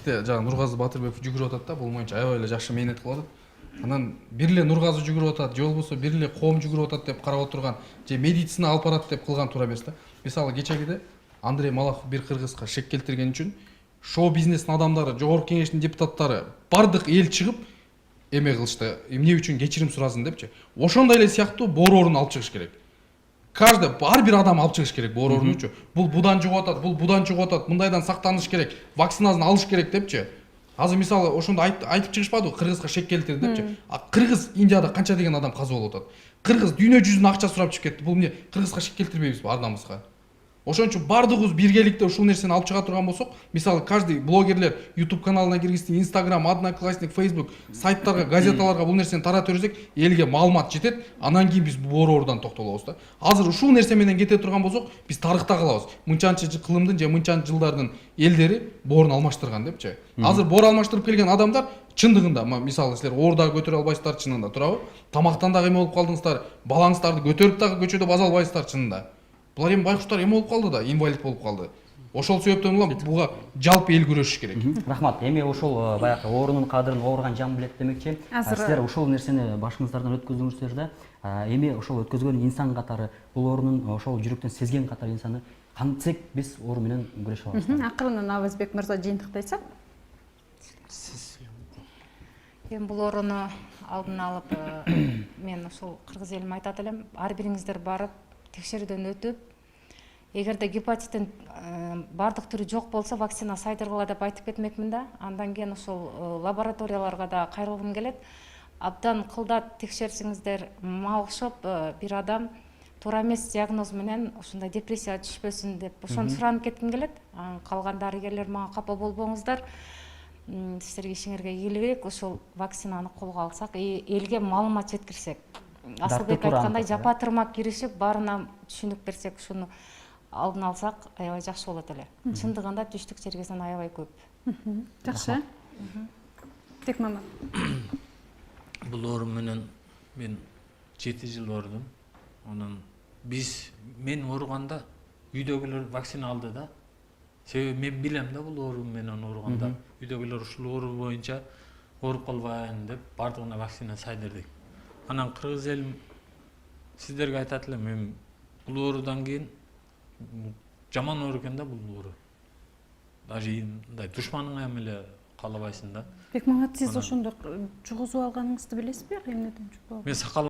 кечте жаңы Нургазы Батырбеков жүгүрүп атат да, бул моюнча аябай эле жакшы мээнет кылып атат. Анан бир эле Нургазы жүгүрүп атат, же болбосо бир эле коом жүгүрүп атат деп карап отурган, же медицина алып барат деп кылган туура эмес да. Мисалы кечегиде Андрей Малахов бир кыргызга шек келтирген үчүн шоу бизнестин адамдары, жогорку кеңештин депутаттары бардык эл чыгып эме кылышты. Эмне үчүн кечирим сурасын депчи. Ошондой эле сыяктуу Борорун алып чыгыш керек. Каждый ар бир адам алып чыгыш керек Борорунчу. Бул будан жугуп атат, бул будан жугуп атат, мындайдан сактаныш керек, вакцинасын алыш керек депчи. Азыр мисалы ошондо айтып чыгышпадыбы, кыргызга шек келтирди депчи. А кыргыз Индияда канча деген адам каза болуп атат. Кыргыз дүйнө жүзүнө акча сурап чыгып кетти. Бул эмне кыргызга шек келтирбейбизби ар намыска? Ошон үчүн бардыгыбыз биргеликте ушул нерсени алып чыга турган болсок, мисалы каждый блогерлер YouTube каналына киргизсин, Instagram, Одноклассник, Facebook, сайттарга, газеталарга бул нерсени таратып берсек, элге маалымат жетет, анан кийин биз Борордон токтолобуз да. Азыр ушул нерсе менен кете турган болсок, биз тарыхта калабыз. Мынчанчы кылымдын же мынчанчы жылдардын элдери борун алмаштырган депчи. Азыр бор алмаштырып келген адамдар чындыгында, мисалы силер оор дагы көтөрө албайсыздар чынында, туурабы? Тамактан дагы эме болуп калдыңыздар, балаңыздарды көтөрүп дагы көчөдө база албайсыздар чынында. Булар эми байкуштар эме болуп калды да, инвалид болуп калды. Ошол себептен улам буга жалпы эл күрөшүш керек. Рахмат. Эми ошол баягы оорунун кадырын ооруган жан билет демекчи. Силер ошол нерсени башыңыздардан өткөздүңүздөр да. Эми ошол өткөзгөн инсан катары, бул оорунун ошол жүрөктөн сезген катары инсаны кантсек биз оору менен күрөшө алабыз. Акырындан Авазбек мырза жыйынтыктайсак. Эми бул ооруну алдын алып, мен ошол кыргыз элиме айтат элем, ар бириңиздер барып текшерүүдөн өтүп, эгерде гепатиттин бардык түрү жок болсо вакцина сайдыргыла деп айтып кетмекмин да. Андан кийин ошол лабораторияларга да кайрылгым келет. Абдан кылдат текшерсеңиздер, мага окшоп бир адам туура эмес диагноз менен ушундай депрессияга түшпөсүн деп ошону суранып кетким келет. Калган дарыгерлер мага капа болбоңуздар. Силерге ишиңерге ийгилик, ошол вакцинаны колго алсак, элге маалымат жеткирсек. Асылбек айткандай жапа тырмак киришип, баарына түшүнүк берсек, ушуну алдын алсак, аябай жакшы болот эле. Чындыгында түштүк жергесен аябай көп. Жакшы. Текмамат. Бул оору менен мен 7 жыл оорудум. Анан мен ооруганда үйдөгүлөр вакцина алды да. Себеби мен билем да бул оору менен ооруганда. Үйдөгүлөр ушул оору боюнча ооруп калбайын деп бардыгына вакцина сайдырдык. Анан кыргыз элим сиздерге айтат элем, мен бул оорудан кийин жаман оору экен да бул оору. Даже мындай душманыңа эле каалабайсың да. Бекмамат, сиз ошондо жугузуп алганыңызды билесизби, эмнеден жугуп алганыңызды? Мен сакал